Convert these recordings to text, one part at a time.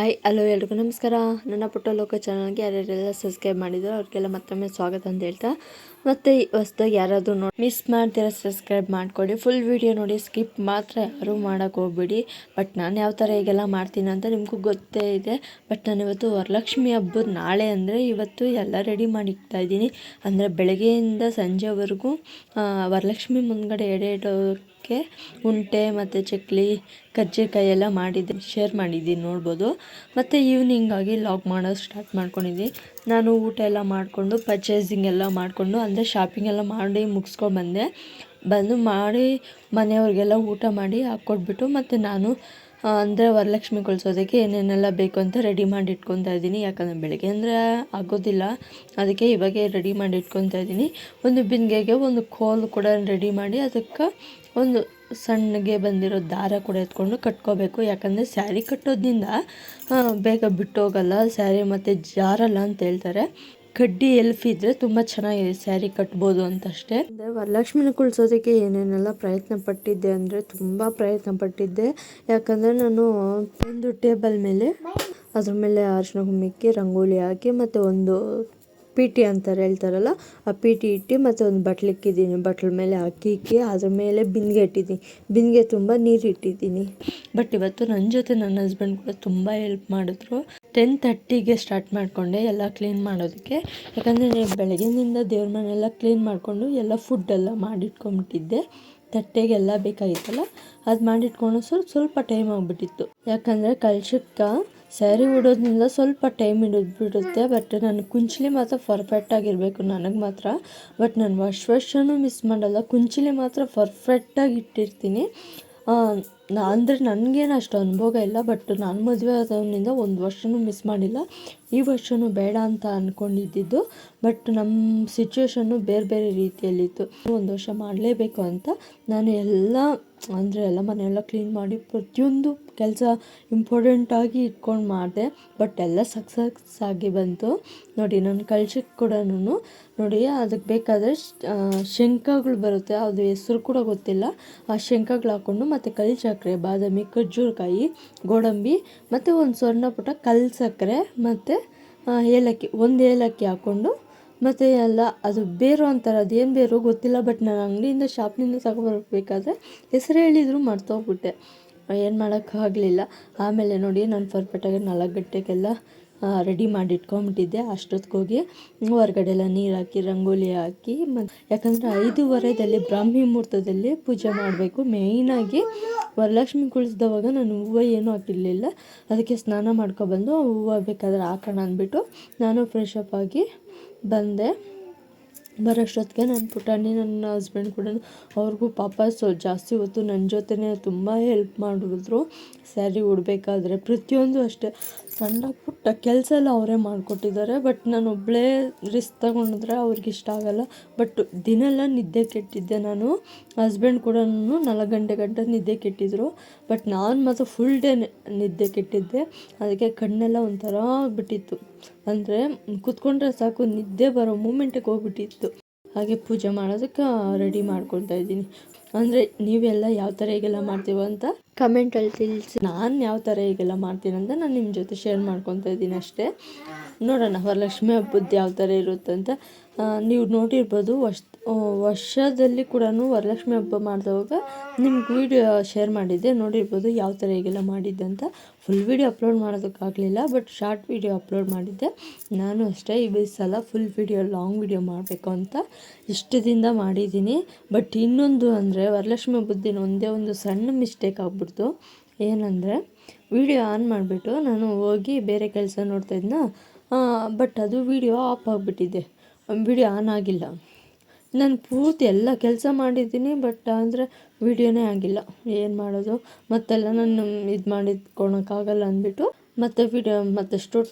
Hi hello ಎಲ್ರಿಗೂ ನಮಸ್ಕಾರ. ನನ್ನ ಪುಟ್ಟ ಲೋಕ ಚಾನಲ್ಗೆ ಯಾರ್ಯಾರೆಲ್ಲ ಸಬ್ಸ್ಕ್ರೈಬ್ ಮಾಡಿದ್ರು ಅವ್ರಿಗೆಲ್ಲ ಮತ್ತೊಮ್ಮೆ ಸ್ವಾಗತ ಅಂತ ಹೇಳ್ತಾ, ಮತ್ತು ಹೊಸ್ದಾಗಿ ಯಾರಾದರೂ ಮಿಸ್ ಮಾಡ್ತೀರಾ ಸಬ್ಸ್ಕ್ರೈಬ್ ಮಾಡಿಕೊಡಿ. ಫುಲ್ ವೀಡಿಯೋ ನೋಡಿ, ಸ್ಕಿಪ್ ಮಾತ್ರ ಯಾರೂ ಮಾಡೋಕ್ಕೆ ಹೋಗ್ಬಿಡಿ. ಬಟ್ ನಾನು ಯಾವ ಥರ ಹೀಗೆಲ್ಲ ಮಾಡ್ತೀನಿ ಅಂತ ನಿಮಗೂ ಗೊತ್ತೇ ಇದೆ. ಬಟ್ ನಾನು ಇವತ್ತು ವರಲಕ್ಷ್ಮಿ ಹಬ್ಬದ ನಾಳೆ ಅಂದರೆ ಇವತ್ತು ಎಲ್ಲ ರೆಡಿ ಮಾಡಿ ಇಡ್ತಾಯಿದ್ದೀನಿ. ಅಂದರೆ ಬೆಳಗ್ಗೆಯಿಂದ ಸಂಜೆವರೆಗೂ ವರಲಕ್ಷ್ಮಿ ಮುಂದ್ಗಡೆ ಎಡೆ ಇಡೋಕ್ಕೆ ಉಂಟೆ ಮತ್ತು ಚಕ್ಲಿ ಕಜ್ಜಿಕಾಯಿ ಎಲ್ಲ ಮಾಡಿದ್ದೆ, ಶೇರ್ ಮಾಡಿದ್ದೀನಿ ನೋಡ್ಬೋದು. ಮತ್ತು ಈವ್ನಿಂಗಾಗಿ ಲಾಗ್ ಮಾಡೋದು ಸ್ಟಾರ್ಟ್ ಮಾಡ್ಕೊಂಡಿದ್ದೀನಿ. ನಾನು ಊಟ ಎಲ್ಲ ಮಾಡಿಕೊಂಡು ಪರ್ಚೇಸಿಂಗ್ ಎಲ್ಲ ಮಾಡಿಕೊಂಡು ಅಂದರೆ ಶಾಪಿಂಗ್ ಎಲ್ಲ ಮಾಡಿ ಮುಗಿಸ್ಕೊಂಡು ಬಂದು ಮಾಡಿ ಮನೆಯವ್ರಿಗೆಲ್ಲ ಊಟ ಮಾಡಿ ಹಾಕ್ಕೊಟ್ಬಿಟ್ಟು ಮತ್ತು ನಾನು ಅಂದರೆ ವರಲಕ್ಷ್ಮಿ ಕಳಿಸೋದಕ್ಕೆ ಏನೇನೆಲ್ಲ ಬೇಕು ಅಂತ ರೆಡಿ ಮಾಡಿ ಇಟ್ಕೊತಾ ಇದ್ದೀನಿ. ಯಾಕಂದರೆ ಬೆಳಗ್ಗೆ ಅಂದರೆ ಆಗೋದಿಲ್ಲ, ಅದಕ್ಕೆ ಇವಾಗೆ ರೆಡಿ ಮಾಡಿ ಇಟ್ಕೊತಾ ಇದ್ದೀನಿ. ಒಂದು ಬಿಂದಿಗೆಗೆ ಒಂದು ಕೋಲು ಕೂಡ ರೆಡಿ ಮಾಡಿ ಅದಕ್ಕೆ ಒಂದು ಸಣ್ಣಗೆ ಬಂದಿರೋ ದಾರ ಕೂಡ ಎತ್ಕೊಂಡು ಕಟ್ಕೋಬೇಕು. ಯಾಕಂದರೆ ಸ್ಯಾರಿ ಕಟ್ಟೋದ್ರಿಂದ ಬೇಗ ಬಿಟ್ಟೋಗಲ್ಲ ಸ್ಯಾರಿ ಮತ್ತು ಜಾರಲ್ಲ ಅಂತ ಹೇಳ್ತಾರೆ. ಕಡ್ಡಿ ಎಲ್ಫಿದ್ರೆ ತುಂಬ ಚೆನ್ನಾಗಿದೆ ಸ್ಯಾರಿ ಕಟ್ಬೋದು ಅಂತಷ್ಟೇ. ಅಂದರೆ ವರಲಕ್ಷ್ಮಿನ ಕುಳ್ಸೋದಕ್ಕೆ ಏನೇನೆಲ್ಲ ಪ್ರಯತ್ನ ಪಟ್ಟಿದ್ದೆ ಅಂದರೆ ತುಂಬ ಪ್ರಯತ್ನ ಪಟ್ಟಿದ್ದೆ. ಯಾಕಂದರೆ ನಾನು ಒಂದು ಟೇಬಲ್ ಮೇಲೆ ಅದ್ರ ಮೇಲೆ ಅರಿಶಿನ ಕುಂಕುಮಕ್ಕೆ ರಂಗೋಲಿ ಹಾಕಿ ಮತ್ತು ಒಂದು ಪೀಟಿ ಅಂತಾರೆ ಹೇಳ್ತಾರಲ್ಲ, ಆ ಪೀಟಿ ಇಟ್ಟು ಮತ್ತು ಒಂದು ಬಟ್ಲು ಇಕ್ಕಿದ್ದೀನಿ. ಬಟ್ಲ ಮೇಲೆ ಅಕ್ಕಿ ಅದ್ರ ಮೇಲೆ ಬಿಂದಿಗೆ ಇಟ್ಟಿದ್ದೀನಿ. ಬಿಂದಿಗೆ ತುಂಬ ನೀರು ಇಟ್ಟಿದ್ದೀನಿ. ಬಟ್ ಇವತ್ತು ನನ್ನ ಜೊತೆ ನನ್ನ ಹಸ್ಬೆಂಡ್ ಕೂಡ ತುಂಬ ಹೆಲ್ಪ್ ಮಾಡಿದ್ರು. 10:30ಗೆ ಸ್ಟಾರ್ಟ್ ಮಾಡಿಕೊಂಡೆ ಎಲ್ಲ ಕ್ಲೀನ್ ಮಾಡೋದಕ್ಕೆ. ಯಾಕಂದರೆ ಬೆಳಗ್ಗಿನಿಂದ ದೇವ್ರ ಮನೆಯೆಲ್ಲ ಕ್ಲೀನ್ ಮಾಡಿಕೊಂಡು ಎಲ್ಲ ಫುಡ್ಡೆಲ್ಲ ಮಾಡಿಟ್ಕೊಂಡ್ಬಿಟ್ಟಿದ್ದೆ. ತಟ್ಟೆಗೆಲ್ಲ ಬೇಕಾಗಿತ್ತಲ್ಲ, ಅದು ಮಾಡಿಟ್ಕೊಂಡು ಸ್ವಲ್ಪ ಟೈಮ್ ಆಗಿಬಿಟ್ಟಿತ್ತು. ಯಾಕಂದರೆ ಕಳ್ಸಕ್ಕೆ ಸ್ಯಾರಿ ಉಡೋದ್ರಿಂದ ಸ್ವಲ್ಪ ಟೈಮ್ ಬಿಡುತ್ತೆ. ಬಟ್ ನನಗೆ ಕುಂಚಲಿ ಮಾತ್ರ ಪರ್ಫೆಕ್ಟಾಗಿರಬೇಕು ನನಗೆ ಮಾತ್ರ. ಬಟ್ ನಾನು ವರ್ಷನೂ ಮಿಸ್ ಮಾಡಲ್ಲ, ಕುಂಚಲಿ ಮಾತ್ರ ಪರ್ಫೆಕ್ಟಾಗಿ ಇಟ್ಟಿರ್ತೀನಿ. ಅಂದರೆ ನನಗೇನು ಅಷ್ಟು ಅನುಭವ ಇಲ್ಲ. ಬಟ್ ನಾನು ಮದುವೆ ಆದವನಿಂದ ಒಂದು ವರ್ಷನೂ ಮಿಸ್ ಮಾಡಿಲ್ಲ. ಈ ವರ್ಷವೂ ಬೇಡ ಅಂತ ಅಂದ್ಕೊಂಡಿದ್ದು. ಬಟ್ ನಮ್ಮ ಸಿಚುವೇಶನ್ನು ಬೇರೆ ಬೇರೆ ರೀತಿಯಲ್ಲಿತ್ತು. ಒಂದು ವರ್ಷ ಮಾಡಲೇಬೇಕು ಅಂತ ನಾನು ಎಲ್ಲ ಮನೆಯೆಲ್ಲ ಕ್ಲೀನ್ ಮಾಡಿ ಪ್ರತಿಯೊಂದು ಕೆಲಸ ಇಂಪಾರ್ಟೆಂಟಾಗಿ ಇಟ್ಕೊಂಡು ಮಾಡಿದೆ. ಬಟ್ ಎಲ್ಲ ಸಕ್ಸಸ್ ಆಗಿ ಬಂತು ನೋಡಿ. ನನ್ನ ಕಳ್ಸಕ್ಕೆ ಕೂಡ ನೋಡಿ ಅದಕ್ಕೆ ಬೇಕಾದರೆ ಶಂಖಗಳು ಬರುತ್ತೆ, ಅದು ಹೆಸರು ಕೂಡ ಗೊತ್ತಿಲ್ಲ. ಆ ಶಂಖಗಳು ಹಾಕ್ಕೊಂಡು ಮತ್ತು ಕಲ್ಲು ಸಕ್ಕರೆ, ಬಾದಾಮಿ, ಖರ್ಜೂರಕಾಯಿ, ಗೋಡಂಬಿ ಮತ್ತು ಒಂದು ಸಣ್ಣ ಪುಟ್ಟ ಕಲ್ಲು ಸಕ್ಕರೆ ಮತ್ತು ಏಲಕ್ಕಿ, ಒಂದು ಏಲಕ್ಕಿ ಹಾಕ್ಕೊಂಡು ಮತ್ತು ಎಲ್ಲ ಅದು ಬೇರು ಅಂತಾರೆ, ಅದೇನು ಬೇರು ಗೊತ್ತಿಲ್ಲ. ಬಟ್ ನಾನು ಅಂಗಡಿಯಿಂದ ಶಾಪ್ನಿಂದ ತಗೊಬರ್ಬೇಕಾದ್ರೆ ಹೆಸರು ಹೇಳಿದ್ರು ಮರ್ತೋಗ್ಬಿಟ್ಟೆ, ಏನು ಮಾಡೋಕ್ಕಾಗಲಿಲ್ಲ. ಆಮೇಲೆ ನೋಡಿ ನಾನು ಪರ್ಫೆಕ್ಟಾಗಿ 4 ಗಂಟೆಗೆಲ್ಲ ರೆಡಿ ಮಾಡಿ ಇಟ್ಕೊಂಬಿಟ್ಟಿದ್ದೆ. ಅಷ್ಟೊತ್ತಿಗೋಗಿ ಹೊರಗಡೆ ಎಲ್ಲ ನೀರು ಹಾಕಿ ರಂಗೋಲಿ ಹಾಕಿ ಯಾಕಂದರೆ 5:15 ಬ್ರಾಹ್ಮಿ ಮುಹೂರ್ತದಲ್ಲಿ ಪೂಜೆ ಮಾಡಬೇಕು. ಮೇಯ್ನಾಗಿ ವರಲಕ್ಷ್ಮಿ ಕುಳಿಸಿದವಾಗ ನಾನು ಹೂವು ಏನೂ ಹಾಕಿರಲಿಲ್ಲ. ಅದಕ್ಕೆ ಸ್ನಾನ ಮಾಡ್ಕೊಬಂದು ಹೂವು ಬೇಕಾದ್ರೆ ಹಾಕೋಣ ಅಂದ್ಬಿಟ್ಟು ನಾನು ಫ್ರೆಶ್ ಅಪ್ ಆಗಿ ಬಂದೆ. ಬರೋಷ್ಟೊತ್ತಿಗೆ ನನ್ನ ಪುಟಾಣಿ ನನ್ನ ಹಸ್ಬೆಂಡ್ ಕೂಡ ಅವ್ರಿಗೂ ಪಾಪ ಜಾಸ್ತಿ ಹೊತ್ತು ನನ್ನ ಜೊತೆನೇ ತುಂಬ ಹೆಲ್ಪ್ ಮಾಡಿದ್ರು. ಸ್ಯಾರಿ ಉಡಬೇಕಾದ್ರೆ ಪ್ರತಿಯೊಂದು ಅಷ್ಟೇ ಸಣ್ಣ ಪುಟ್ಟ ಕೆಲಸ ಎಲ್ಲ ಅವರೇ ಮಾಡಿಕೊಟ್ಟಿದ್ದಾರೆ. ಬಟ್ ನಾನು ಒಬ್ಬಳೇ ರಿಸ್ಕ್ ತಗೊಂಡಿದ್ರೆ ಅವ್ರಿಗೆ ಇಷ್ಟ ಆಗೋಲ್ಲ. ಬಟ್ ದಿನೆಲ್ಲ ನಿದ್ದೆ ಕೆಟ್ಟಿದ್ದೆ ನಾನು. ಹಸ್ಬೆಂಡ್ ಕೂಡ 4 ಗಂಟೆ ನಿದ್ದೆ ಕೆಟ್ಟಿದ್ರು. ಬಟ್ ನಾನು ಮಾತ್ರ ಫುಲ್ ಡೇ ನಿದ್ದೆ ಕೆಟ್ಟಿದ್ದೆ. ಅದಕ್ಕೆ ಕಣ್ಣೆಲ್ಲ ಒಂಥರ ಆಗಿಬಿಟ್ಟಿತ್ತು. ಅಂದರೆ ಕೂತ್ಕೊಂಡ್ರೆ ಸಾಕು ನಿದ್ದೆ ಬರೋ ಮೂಮೆಂಟಿಗೆ ಹೋಗ್ಬಿಟ್ಟಿತ್ತು. ಹಾಗೆ ಪೂಜೆ ಮಾಡೋದಕ್ಕೆ ರೆಡಿ ಮಾಡ್ಕೊಳ್ತಾ ಇದ್ದೀನಿ. ಅಂದರೆ ನೀವೆಲ್ಲ ಯಾವ ಥರ ಹೀಗೆಲ್ಲ ಮಾಡ್ತೀವೋ ಅಂತ ಕಮೆಂಟಲ್ಲಿ ತಿಳಿಸಿ. ನಾನು ಯಾವ ಥರ ಹೀಗೆಲ್ಲ ಮಾಡ್ತೀನಿ ಅಂತ ನಾನು ನಿಮ್ಮ ಜೊತೆ ಶೇರ್ ಮಾಡ್ಕೊತಾ ಇದ್ದೀನಿ ಅಷ್ಟೇ. ನೋಡೋಣ ವರಲಕ್ಷ್ಮಿ ಹಬ್ಬದ್ದು ಯಾವ ಥರ ಇರುತ್ತೆ ಅಂತ. ನೀವು ನೋಡಿರ್ಬೋದು ವರ್ಷದಲ್ಲಿ ಕೂಡ ವರಲಕ್ಷ್ಮಿ ಹಬ್ಬ ಮಾಡಿದವಾಗ ನಿಮ್ಗೆ ವೀಡಿಯೋ ಶೇರ್ ಮಾಡಿದ್ದೆ, ನೋಡಿರ್ಬೋದು ಯಾವ ಥರ ಹೀಗೆಲ್ಲ ಮಾಡಿದ್ದೆ ಅಂತ. ಫುಲ್ ವೀಡಿಯೋ ಅಪ್ಲೋಡ್ ಮಾಡೋದಕ್ಕಾಗಲಿಲ್ಲ, ಬಟ್ ಶಾರ್ಟ್ ವೀಡಿಯೋ ಅಪ್ಲೋಡ್ ಮಾಡಿದ್ದೆ. ನಾನು ಅಷ್ಟೇ ಈ ಸಲ ಫುಲ್ ವೀಡಿಯೋ ಲಾಂಗ್ ವೀಡಿಯೋ ಮಾಡಬೇಕು ಅಂತ ಇಷ್ಟದಿಂದ ಮಾಡಿದ್ದೀನಿ. ಬಟ್ ಇನ್ನೊಂದು ಅಂದರೆ ವರಲಕ್ಷ್ಮಿ ಹಬ್ಬದ ದಿನ ಒಂದೇ ಒಂದು ಸಣ್ಣ ಮಿಸ್ಟೇಕ್ ಆಗ್ಬಿಡ್ತು. ಏನಂದರೆ ವೀಡಿಯೋ ಆನ್ ಮಾಡಿಬಿಟ್ಟು ನಾನು ಹೋಗಿ ಬೇರೆ ಕೆಲಸ ನೋಡ್ತಾಯಿದ್ನ. ಬಟ್ ಅದು ವೀಡಿಯೋ ಆಫ್ ಆಗಿಬಿಟ್ಟಿದೆ, ವೀಡಿಯೋ ಆನ್ ಆಗಿಲ್ಲ. ನಾನು ಪೂರ್ತಿ ಎಲ್ಲ ಕೆಲಸ ಮಾಡಿದ್ದೀನಿ, ಬಟ್ ಅಂದರೆ ವೀಡಿಯೋನೇ ಆಗಿಲ್ಲ. ಏನು ಮಾಡೋದು, ಮತ್ತೆಲ್ಲ ನಾನು ಇದು ಮಾಡಿಟ್ಕೊಳಕ್ಕಾಗಲ್ಲ ಅಂದ್ಬಿಟ್ಟು ಮತ್ತು ವೀಡಿಯೋ ಮತ್ತು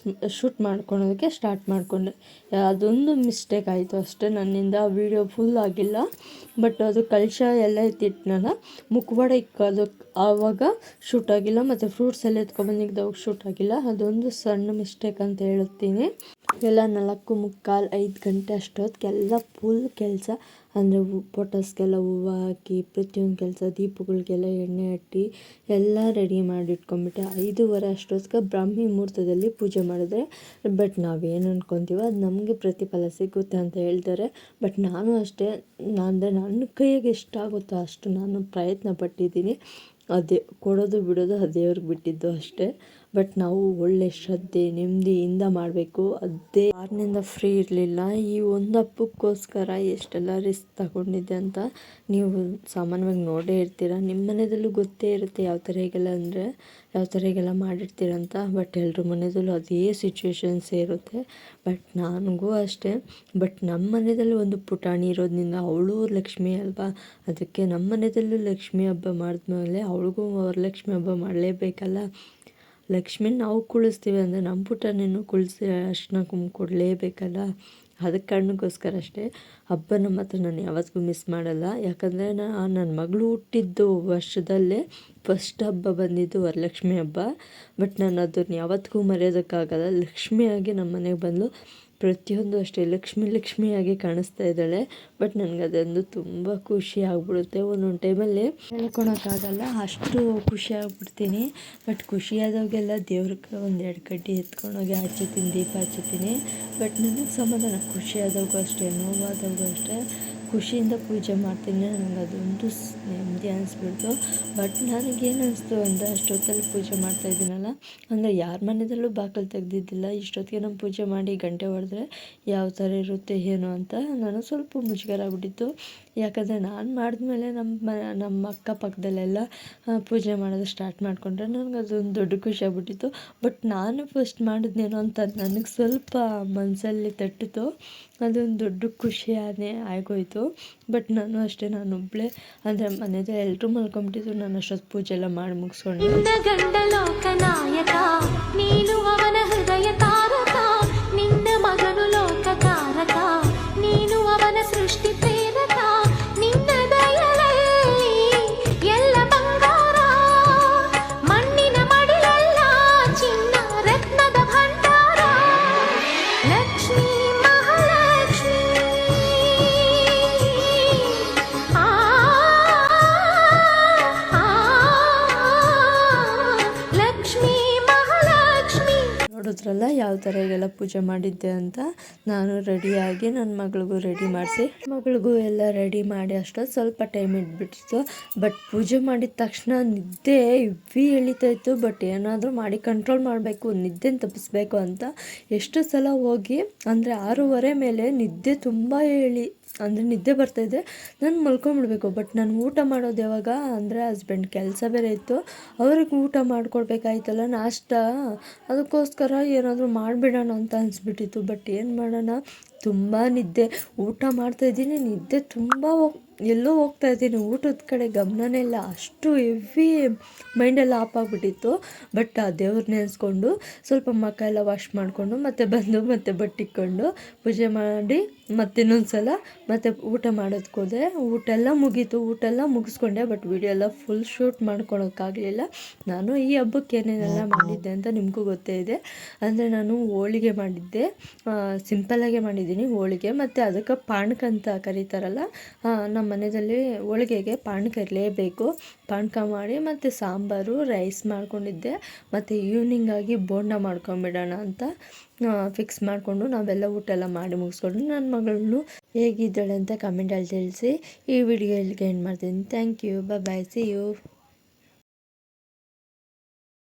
ಶೂಟ್ ಮಾಡ್ಕೊಳೋದಕ್ಕೆ ಸ್ಟಾರ್ಟ್ ಮಾಡಿಕೊಂಡೆ. ಅದೊಂದು ಮಿಸ್ಟೇಕ್ ಆಯಿತು ಅಷ್ಟೇ ನನ್ನಿಂದ. ವೀಡಿಯೋ ಫುಲ್ ಆಗಿಲ್ಲ. ಬಟ್ ಅದು ಕಲಶ ಎಲ್ಲ ಎತ್ತಿಟ್ನಲ್ಲ, ಮುಖವಾಡ ಇಕ್ಕೋದಕ್ಕೆ ಆವಾಗ ಶೂಟ್ ಆಗಿಲ್ಲ, ಮತ್ತು ಫ್ರೂಟ್ಸ್ ಎಲ್ಲ ಎತ್ಕೊಬಂದಿದ್ದವಾಗ ಶೂಟ್ ಆಗಿಲ್ಲ. ಅದೊಂದು ಸಣ್ಣ ಮಿಸ್ಟೇಕ್ ಅಂತ ಹೇಳುತ್ತೀನಿ. ಎಲ್ಲ 4:45 5 ಗಂಟೆ ಅಷ್ಟೊತ್ತಿಗೆಲ್ಲ ಫುಲ್ ಕೆಲಸ, ಅಂದರೆ ಫೋಟೋಸ್ಗೆಲ್ಲ ಹೂವು ಹಾಕಿ ಪ್ರತಿಯೊಂದು ಕೆಲಸ, ದೀಪಗಳಿಗೆಲ್ಲ ಎಣ್ಣೆ ಹಟ್ಟಿ ಎಲ್ಲ ರೆಡಿ ಮಾಡಿ ಇಟ್ಕೊಂಡ್ಬಿಟ್ಟೆ. 5:30 ಅಷ್ಟೊತ್ತಿಗೆ ಬ್ರಾಹ್ಮಿ ಮುಹೂರ್ತದಲ್ಲಿ ಪೂಜೆ ಮಾಡಿದ್ರೆ, ಬಟ್ ನಾವೇನು ಅಂದ್ಕೊತೀವೋ ಅದು ನಮಗೆ ಪ್ರತಿಫಲ ಸಿಗುತ್ತೆ ಅಂತ ಹೇಳ್ತಾರೆ. ಬಟ್ ನಾನು ಅಷ್ಟೇ, ಅಂದರೆ ನನ್ನ ಕೈಯಾಗೆ ಎಷ್ಟಾಗುತ್ತೋ ಅಷ್ಟು ನಾನು ಪ್ರಯತ್ನ ಪಟ್ಟಿದ್ದೀನಿ. ಅದೇ ಕೊಡೋದು ಬಿಡೋದು ಆ ದೇವ್ರಿಗೆ ಬಿಟ್ಟಿದ್ದು ಅಷ್ಟೇ. ಬಟ್ ನಾವು ಒಳ್ಳೆ ಶ್ರದ್ಧೆ ನೆಮ್ಮದಿಯಿಂದ ಮಾಡಬೇಕು. ಅದೇ ಯಾರಿನಿಂದ ಫ್ರೀ ಇರಲಿಲ್ಲ. ಈ ಒಂದು ಹಬ್ಬಕ್ಕೋಸ್ಕರ ಎಷ್ಟೆಲ್ಲ ರಿಸ್ಕ್ ತಗೊಂಡಿದ್ದೆ ಅಂತ ನೀವು ಸಾಮಾನ್ಯವಾಗಿ ನೋಡೇ ಇರ್ತೀರ. ನಿಮ್ಮ ಮನೆಯಲ್ಲೂ ಗೊತ್ತೇ ಇರುತ್ತೆ ಯಾವ ಥರ ಹೇಗೆಲ್ಲ ಮಾಡಿರ್ತೀರಂತ. ಬಟ್ ಎಲ್ಲರ ಮನೆಯಲ್ಲೂ ಅದೇ ಸಿಚುವೇಶನ್ಸ್ ಇರುತ್ತೆ. ಬಟ್ ನನಗೂ ಅಷ್ಟೇ. ಬಟ್ ನಮ್ಮ ಮನೆಯಲ್ಲಿ ಒಂದು ಪುಟಾಣಿ ಇರೋದ್ರಿಂದ ಅವಳು ಲಕ್ಷ್ಮಿ ಅಲ್ವಾ, ಅದಕ್ಕೆ ನಮ್ಮ ಮನೆಯಲ್ಲೂ ಲಕ್ಷ್ಮಿ ಹಬ್ಬ ಮಾಡಿದ್ಮೇಲೆ ಅವಳಿಗೂ ವರಲಕ್ಷ್ಮಿ ಹಬ್ಬ ಮಾಡಲೇಬೇಕಲ್ಲ. ಲಕ್ಷ್ಮಿನ ನಾವು ಕುಳಿಸ್ತೀವಿ ಅಂದರೆ ನಮ್ಮ ಪುಟಾಣಿನೂ ಕುಳಿಸಿ ಅರ್ಶಿನ ಕುಂಕುಮ ಕೊಡಲೇಬೇಕಲ್ಲ. ಅದಕ್ಕೆ ಕಾರಣಕ್ಕೋಸ್ಕರ ಅಷ್ಟೇ. ಹಬ್ಬನ ಮಾತ್ರ ನಾನು ಯಾವತ್ತಿಗೂ ಮಿಸ್ ಮಾಡಲ್ಲ. ಯಾಕಂದರೆ ನನ್ನ ಮಗಳು ಹುಟ್ಟಿದ್ದು ವರ್ಷದಲ್ಲೇ ಫಸ್ಟ್ ಹಬ್ಬ ಬಂದಿದ್ದು ವರಲಕ್ಷ್ಮಿ ಹಬ್ಬ. ಬಟ್ ನಾನು ಅದನ್ನು ಯಾವತ್ತಿಗೂ ಮರೆಯೋದಕ್ಕಾಗಲ್ಲ. ಲಕ್ಷ್ಮಿಯಾಗಿ ನಮ್ಮ ಮನೆಗೆ ಬಂದು ಪ್ರತಿಯೊಂದು ಅಷ್ಟೇ ಲಕ್ಷ್ಮಿಯಾಗಿ ಕಾಣಿಸ್ತಾ ಇದ್ದಾಳೆ. ಬಟ್ ನನಗೆ ಅದೊಂದು ತುಂಬ ಖುಷಿ ಆಗ್ಬಿಡುತ್ತೆ. ಒಂದೊಂದು ಟೈಮಲ್ಲಿ ಹೇಳ್ಕೊಳಕ್ಕಾಗಲ್ಲ, ಅಷ್ಟು ಖುಷಿ ಆಗ್ಬಿಡ್ತೀನಿ. ಬಟ್ ಖುಷಿಯಾದವಾಗೆಲ್ಲ ದೇವ್ರಿಗೆ 1-2 ಕಡ್ಡಿ ಎತ್ಕೊಂಡೋಗಿ ಹಚ್ಚುತ್ತೀನಿ, ದೀಪ ಹಚ್ಚುತ್ತೀನಿ. ಬಟ್ ನನಗೆ ಸಮಾಧಾನ, ಖುಷಿಯಾದವಾಗೂ ಅಷ್ಟೇ, ನೋವಾದವಾಗೂ ಅಷ್ಟೇ ಖುಷಿಯಿಂದ ಪೂಜೆ ಮಾಡ್ತೀನಿ. ನನಗೆ ಅದೊಂದು ನೆಮ್ಮದಿ ಅನಿಸ್ಬಿಡ್ತು. ಬಟ್ ನನಗೇನು ಅನಿಸ್ತು ಅಂದರೆ, ಅಷ್ಟೊತ್ತಲ್ಲಿ ಪೂಜೆ ಮಾಡ್ತಾಯಿದ್ದೀನಲ್ಲ, ಅಂದರೆ ಯಾರ ಮನೆಯಲ್ಲೂ ಬಾಗಿಲು ತೆಗೆದಿದ್ದಿಲ್ಲ. ಇಷ್ಟೊತ್ತಿಗೆ ನಾನು ಪೂಜೆ ಮಾಡಿ ಗಂಟೆ ಹೊಡೆದ್ರೆ ಯಾವ ಥರ ಇರುತ್ತೆ ಏನು ಅಂತ ನನಗೆ ಸ್ವಲ್ಪ ಮುಜುಗರ ಆಗ್ಬಿಟ್ಟಿತ್ತು. ಯಾಕಂದರೆ ನಾನು ಮಾಡಿದ್ಮೇಲೆ ನಮ್ಮ ಅಕ್ಕಪಕ್ಕದಲ್ಲೆಲ್ಲ ಪೂಜೆ ಮಾಡೋದು ಸ್ಟಾರ್ಟ್ ಮಾಡಿಕೊಂಡ್ರೆ ನನಗೆ ಅದೊಂದು ದೊಡ್ಡ ಖುಷಿ ಆಗ್ಬಿಟ್ಟಿತ್ತು. ಬಟ್ ನಾನು ಫಸ್ಟ್ ಮಾಡಿದ್ನೇನೋ ಅಂತ ನನಗೆ ಸ್ವಲ್ಪ ಮನಸ್ಸಲ್ಲಿ ತಟ್ಟಿತು. ಅದೊಂದು ದೊಡ್ಡ ಖುಷಿಯಾನೇ ಆಗೋಯಿತು. ಬಟ್ ನಾನು ಅಷ್ಟೇ, ನಾನೊಬ್ಬಳೇ, ಅಂದರೆ ಮನೆಯದೇ ಎಲ್ಲರೂ ಮಲ್ಕೊಂಡ್ಬಿಟ್ಟಿದ್ರು. ನಾನು ಅಷ್ಟೊತ್ತು ಪೂಜೆ ಎಲ್ಲ ಮಾಡಿ ಮುಗಿಸ್ಕೊಂಡು ಗಂಡ ಲೋಕನಾಯಕ ನೀನು ಅವನ ಹೃದಯ ತಾರಕ, ನಿನ್ನ ಮಗನು ಲೋಕಕಾರಕ ನೀನು ಅವನ ಸೃಷ್ಟಿ ಪ್ರೇರಕ, ನಿನ್ನ ದಯದಲ್ಲಿ ಎಲ್ಲ ಬಂಗಾರ, ಮಣ್ಣಿನ ಮಡಿಲಲ್ಲ ಚಿನ್ನ ರತ್ನದ ಭಂಡಾರ, ಲಕ್ಷ್ಮೀ ಮಹಾಲಕ್ಷ್ಮೀ ಲಕ್ಷ್ಮೀ ಮಹಾಲಕ್ಷ್ಮಿ. ನೋಡಿದ್ರಲ್ಲ ಯಾವ ಥರ ಈಗೆಲ್ಲ ಪೂಜೆ ಮಾಡಿದ್ದೆ ಅಂತ. ನಾನು ರೆಡಿಯಾಗಿ ನನ್ನ ಮಗಳಿಗೂ ರೆಡಿ ಮಾಡಿಸಿ, ಮಗಳಿಗೂ ಎಲ್ಲ ರೆಡಿ ಮಾಡಿ ಅಷ್ಟೊತ್ತು ಸ್ವಲ್ಪ ಟೈಮ್ ಇಟ್ಬಿಟ್ಟಿತ್ತು. ಬಟ್ ಪೂಜೆ ಮಾಡಿದ ತಕ್ಷಣ ನಿದ್ದೆ ಇವ್ವಿ ಎಳಿತಾಯಿತ್ತು. ಬಟ್ ಏನಾದರೂ ಮಾಡಿ ಕಂಟ್ರೋಲ್ ಮಾಡಬೇಕು, ನಿದ್ದೆನ ತಪ್ಪಿಸ್ಬೇಕು ಅಂತ ಎಷ್ಟು ಸಲ ಹೋಗಿ, ಅಂದರೆ 6:30 ಮೇಲೆ ನಿದ್ದೆ ತುಂಬ ಅಂದರೆ ನಿದ್ದೆ ಬರ್ತಾಯಿದೆ, ನಾನು ಮಲ್ಕೊಂಬಿಡ್ಬೇಕು. ಬಟ್ ನಾನು ಊಟ ಮಾಡೋದು ಯಾವಾಗ ಅಂದರೆ ಹಸ್ಬೆಂಡ್ ಕೆಲಸ ಬೇರೆ ಇತ್ತು, ಅವ್ರಿಗೆ ಊಟ ಮಾಡ್ಕೊಡ್ಬೇಕಾಯ್ತಲ್ಲ ನಾಷ್ಟ, ಅದಕ್ಕೋಸ್ಕರ ಏನಾದರೂ ಮಾಡಿಬಿಡೋಣ ಅಂತ ಅನಿಸ್ಬಿಟ್ಟಿತ್ತು. ಬಟ್ ಏನು ಮಾಡೋಣ, ತುಂಬ ನಿದ್ದೆ, ಊಟ ಮಾಡ್ತಾಯಿದ್ದೀನಿ, ನಿದ್ದೆ ತುಂಬ ಎಲ್ಲೋ ಹೋಗ್ತಾಯಿದ್ದೀನಿ, ಊಟದ ಕಡೆ ಗಮನನೇ ಇಲ್ಲ, ಅಷ್ಟು ಹೆವಿ ಮೈಂಡೆಲ್ಲ ಆಫ್ ಆಗಿಬಿಟ್ಟಿತ್ತು. ಬಟ್ ಆ ದೇವ್ರು ನೆನೆಸ್ಕೊಂಡು ಸ್ವಲ್ಪ ಮುಖ ಎಲ್ಲ ವಾಶ್ ಮಾಡಿಕೊಂಡು ಮತ್ತೆ ಬಂದು ಮತ್ತೆ ಬಟ್ಟಿಕ್ಕೊಂಡು ಪೂಜೆ ಮಾಡಿ ಮತ್ತೆ ಇನ್ನೊಂದು ಸಲ ಮತ್ತೆ ಊಟ ಮಾಡೋದಕ್ಕೆ ಹೋದೆ. ಊಟ ಎಲ್ಲ ಮುಗೀತು, ಊಟ ಎಲ್ಲ ಮುಗಿಸ್ಕೊಂಡೆ. ಬಟ್ ವಿಡಿಯೋ ಎಲ್ಲ ಫುಲ್ ಶೂಟ್ ಮಾಡ್ಕೊಳೋಕ್ಕಾಗಲಿಲ್ಲ. ನಾನು ಈ ಹಬ್ಬಕ್ಕೆ ಏನೇನೆಲ್ಲ ಮಾಡಿದ್ದೆ ಅಂತ ನಿಮಗೂ ಗೊತ್ತೇ ಇದೆ. ಅಂದರೆ ನಾನು ಹೋಳಿಗೆ ಮಾಡಿದ್ದೆ, ಸಿಂಪಲ್ಲಾಗೆ ಮಾಡಿದ್ದೀನಿ ಹೋಳಿಗೆ. ಮತ್ತು ಅದಕ್ಕೆ ಪಾನಕ ಅಂತ ಕರೀತಾರಲ್ಲ, ನಮ್ಮ ಮನೆಯಲ್ಲಿ ಹೋಳಿಗೆಗೆ ಪಾನಕ ಇರಲೇಬೇಕು. ಪಾನಕ ಮಾಡಿ ಮತ್ತು ಸಾಂಬಾರು ರೈಸ್ ಮಾಡ್ಕೊಂಡಿದ್ದೆ. ಮತ್ತು ಈವ್ನಿಂಗ್ ಆಗಿ ಬೋಂಡ ಮಾಡ್ಕೊಂಬಿಡೋಣ ಅಂತ ಫಿಕ್ಸ್ ಮಾಡಿಕೊಂಡು ನಾವೆಲ್ಲ ಊಟ ಎಲ್ಲ ಮಾಡಿ ಮುಗಿಸ್ಕೊಂಡು ನನ್ನ ಮಗಳನ್ನು ಹೇಗಿದ್ದಾಳೆ ಅಂತ ಕಮೆಂಟಲ್ಲಿ ತಿಳಿಸಿ. ಈ ವಿಡಿಯೋ ಇಲ್ಲಿಗೆ ಎಂಡ್ ಮಾಡ್ತೀನಿ. Thank you, bye, see you.